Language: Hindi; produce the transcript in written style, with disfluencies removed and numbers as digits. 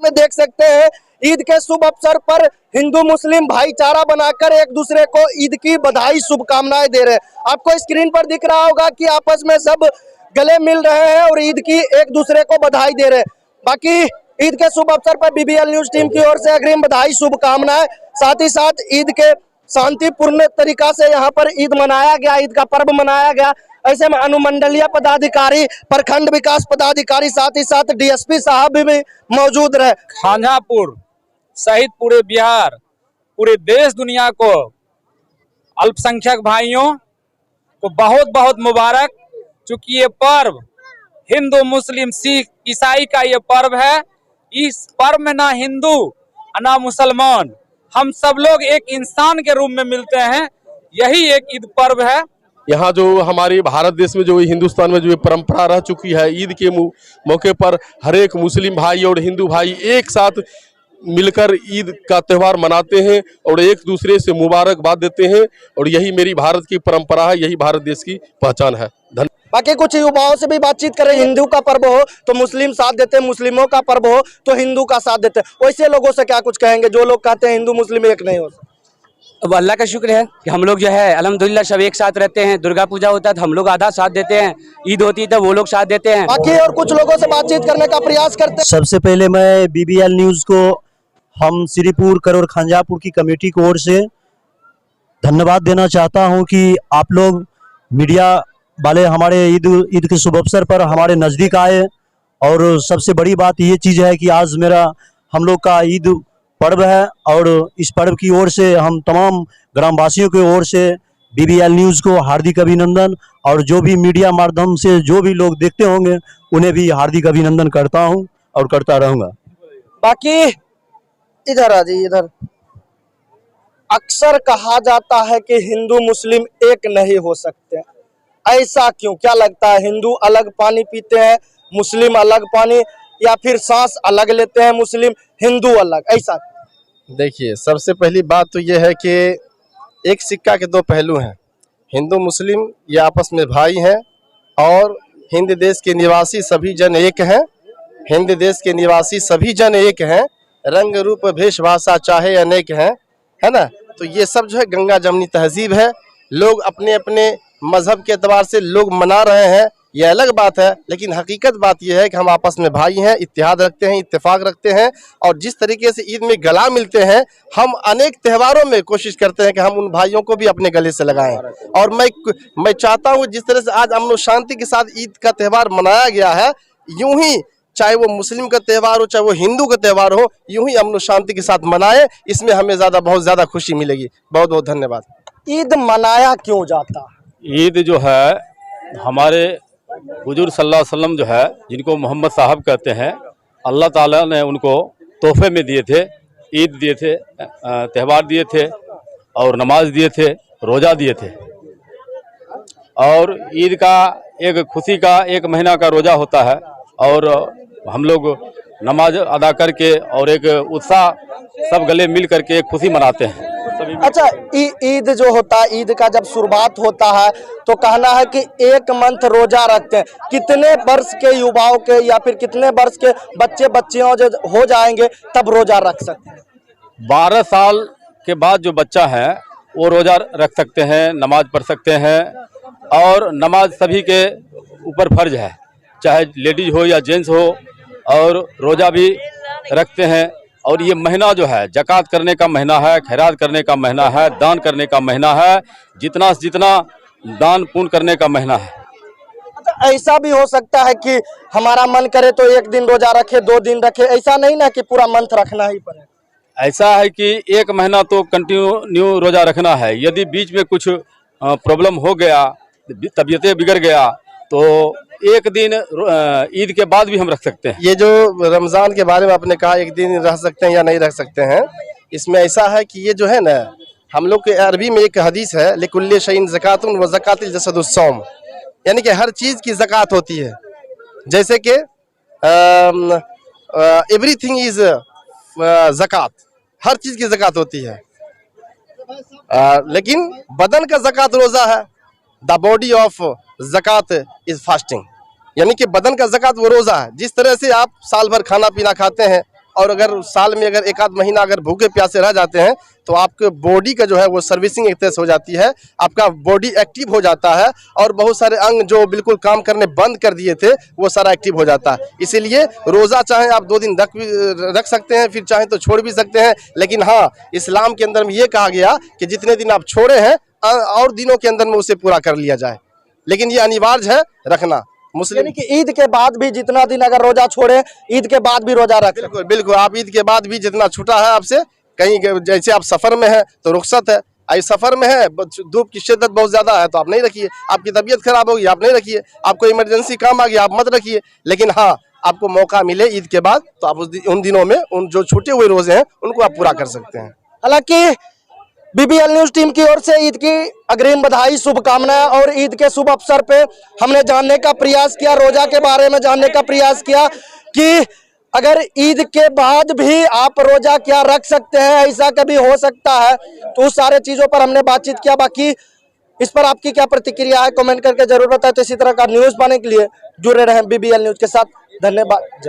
में देख सकते हैं ईद के शुभ अवसर पर हिंदू मुस्लिम भाईचारा बनाकर एक दूसरे को ईद की बधाई शुभकामनाएं दे रहे हैं। आपको स्क्रीन पर दिख रहा होगा कि आपस में सब गले मिल रहे हैं और ईद की एक दूसरे को बधाई दे रहे हैं। बाकी ईद के शुभ अवसर पर बीबीएल न्यूज टीम की ओर से अग्रिम बधाई शुभकामनाएं। साथ ही साथ ईद के शांतिपूर्ण तरीका से यहाँ पर ईद मनाया गया, ईद का पर्व मनाया गया। ऐसे में अनुमंडलीय पदाधिकारी, प्रखंड विकास पदाधिकारी, साथ ही साथ डीएसपी साहब भी मौजूद रहे। खानापुर सहित पूरे बिहार, पूरे देश दुनिया को अल्पसंख्यक भाइयों को बहुत बहुत मुबारक। चूंकि ये पर्व हिंदू मुस्लिम सिख ईसाई का ये पर्व है। इस पर्व में ना हिंदू ना मुसलमान, हम सब लोग एक इंसान के रूप में मिलते हैं। यही एक ईद पर्व है। यहाँ जो हमारे भारत देश में जो हिंदुस्तान में जो परंपरा रह चुकी है, ईद के मौके पर हर एक मुस्लिम भाई और हिंदू भाई एक साथ मिलकर ईद का त्यौहार मनाते हैं और एक दूसरे से मुबारकबाद देते हैं। और यही मेरी भारत की परंपरा है, यही भारत देश की पहचान है। बाकी कुछ युवाओं से भी बातचीत करें। हिंदू का पर्व हो तो मुस्लिम साथ देते हैं, मुस्लिमों का पर्व हो तो हिंदू का साथ देते हैं। वैसे लोगों से क्या कुछ कहेंगे जो लोग कहते हैं हिंदू मुस्लिम एक नहीं हो सकते? अब अल्लाह का शुक्र है कि हम लोग जो है अल्हम्दुलिल्लाह सब एक साथ रहते हैं। दुर्गा पूजा होता है तो हम लोग आधा साथ देते हैं, ईद होती है तो वो लोग साथ देते हैं। बाकी और कुछ लोगों से बातचीत करने का प्रयास करते हैं। सबसे पहले मैं बीबीएल न्यूज को हम श्रीपुर करौर खंजापुर की कमेटी की ओर से धन्यवाद देना चाहता हूं कि आप लोग मीडिया वाले हमारे ईद के शुभ अवसर पर हमारे नज़दीक आए। और सबसे बड़ी बात ये चीज़ है कि आज हम लोग का ईद पर्व है और इस पर्व की ओर से हम तमाम ग्रामवासियों की ओर से बीबीएल न्यूज़ को हार्दिक अभिनंदन, और जो भी मीडिया माध्यम से जो भी लोग देखते होंगे उन्हें भी हार्दिक अभिनंदन करता हूं और करता रहूँगा। बाकी इधर आ जाइए, इधर। अक्सर कहा जाता है कि हिंदू मुस्लिम एक नहीं हो सकते, ऐसा क्यों? क्या लगता है हिंदू अलग पानी पीते हैं, मुस्लिम अलग पानी, या फिर सांस अलग लेते हैं मुस्लिम, हिंदू अलग, ऐसा? देखिए, सबसे पहली बात तो यह है कि एक सिक्का के दो पहलू हैं। हिंदू मुस्लिम ये आपस में भाई हैं और हिंद देश के निवासी सभी जन एक हैं। हिंद देश के निवासी सभी जन एक हैं, रंग रूप भेष भाषा चाहे अनेक हैं, है ना। तो ये सब जो है गंगा जमनी तहजीब है। लोग अपने अपने मजहब के एतबार से लोग मना रहे हैं, यह अलग बात है, लेकिन हकीकत बात यह है कि हम आपस में भाई हैं, इत्तेहाद रखते हैं, इत्तेफाक रखते हैं। और जिस तरीके से ईद में गला मिलते हैं, हम अनेक त्योहारों में कोशिश करते हैं कि हम उन भाइयों को भी अपने गले से लगाएं। और मैं चाहता हूं जिस तरह से आज अमन और शांति के साथ ईद का त्यौहार मनाया गया है, यूं ही चाहे वो मुस्लिम का त्यौहार हो चाहे वो हिंदू का त्यौहार हो, यूं ही अमन और शांति के साथ मनाएं। इसमें हमें बहुत ज़्यादा खुशी मिलेगी। बहुत बहुत धन्यवाद। ईद मनाया क्यों जाता है? ईद जो है हमारे हुजूर सल्लल्लाहु अलैहि वसल्लम जो है, जिनको मोहम्मद साहब कहते हैं, अल्लाह ताला ने उनको तोहफे में दिए थे, ईद दिए थे, त्यौहार दिए थे और नमाज दिए थे, रोज़ा दिए थे। और ईद का एक खुशी का एक महीना का रोज़ा होता है और हम लोग नमाज अदा करके और एक उत्साह सब गले मिल करके खुशी मनाते हैं। अच्छा, ईद जो होता है, ईद का जब शुरुआत होता है तो कहना है कि एक मंथ रोजा रखते हैं। कितने वर्ष के युवाओं के या फिर कितने वर्ष के बच्चे बच्चियों जो हो जाएंगे तब रोजा रख सकते हैं? 12 साल के बाद जो बच्चा है वो रोजा रख सकते हैं, नमाज पढ़ सकते हैं। और नमाज सभी के ऊपर फर्ज है, चाहे लेडीज हो या जेंट्स हो, और रोजा भी रखते हैं। और ये महीना जो है ज़कात करने का महीना है, खैरात करने का महीना है, दान करने का महीना है, जितना से जितना दान पुण्य करने का महीना है। अच्छा, ऐसा भी हो सकता है कि हमारा मन करे तो एक दिन रोजा रखे, 2 दिन रखे, ऐसा नहीं ना कि पूरा मंथ रखना ही पड़े? ऐसा है कि एक महीना तो कंटिन्यू रोजा रखना है। यदि बीच में कुछ प्रॉब्लम हो गया, तबीयतें बिगड़ गया, तो एक दिन ईद के बाद भी हम रख सकते हैं। ये जो रमज़ान के बारे में आपने कहा एक दिन रह सकते हैं या नहीं रख सकते हैं, इसमें ऐसा है कि ये जो है ना, हम लोग के अरबी में एक हदीस है, लिकुल्ले शैइन ज़कातुन व ज़कातिल जसदुस्सौम, यानी कि हर चीज़ की ज़कात होती है। जैसे कि एवरीथिंग इज़ ज़कात, हर चीज़ की ज़कात होती है। लेकिन बदन का ज़कात रोज़ा है। द बॉडी ऑफ ज़कात इज़ फास्टिंग, यानी कि बदन का ज़कात वो रोज़ा है। जिस तरह से आप साल भर खाना पीना खाते हैं, और अगर साल में अगर एक आध महीना अगर भूखे प्यासे रह जाते हैं तो आपके बॉडी का जो है वो सर्विसिंग एक तरह से हो जाती है, आपका बॉडी एक्टिव हो जाता है और बहुत सारे अंग जो बिल्कुल काम करने बंद कर दिए थे वो सारा एक्टिव हो जाता है। इसीलिए रोज़ा चाहे आप 2 दिन रख सकते हैं, फिर चाहे तो छोड़ भी सकते हैं, लेकिन हाँ इस्लाम के अंदर में ये कहा गया कि जितने दिन आप छोड़े हैं और दिनों के अंदर में उसे पूरा कर लिया जाए, लेकिन ये अनिवार्य है रखना। मुस्लिम यानी कि ईद के बाद भी जितना दिन अगर रोजा छोड़े, ईद के बाद भी रोजा रख। बिल्कुल बिल्कुल, आप ईद के बाद भी जितना छूटा है आपसे, कहीं जैसे आप सफ़र में हैं तो रुख्सत है, आई सफ़र में है, धूप की शिद्दत बहुत ज़्यादा है तो आप नहीं रखिए, आपकी तबीयत खराब होगी आप नहीं रखिए, आपको इमरजेंसी काम आ गया आप मत रखिए, लेकिन हाँ आपको मौका मिले ईद के बाद तो आप उन दिनों में उन जो छूटे हुए रोजे हैं उनको आप पूरा कर सकते हैं। हालांकि बीबीएल न्यूज टीम की ओर से ईद की अग्रिम बधाई, शुभकामनाएं और ईद के शुभ अवसर पे हमने जानने का प्रयास किया, रोजा के बारे में जानने का प्रयास किया कि अगर ईद के बाद भी आप रोजा क्या रख सकते हैं, ऐसा कभी हो सकता है, तो उस सारे चीजों पर हमने बातचीत किया। बाकी इस पर आपकी क्या प्रतिक्रिया है कमेंट करके जरूर बताएं। तो इसी तरह का न्यूज पाने के लिए जुड़े रहें बीबीएल न्यूज के साथ। धन्यवाद।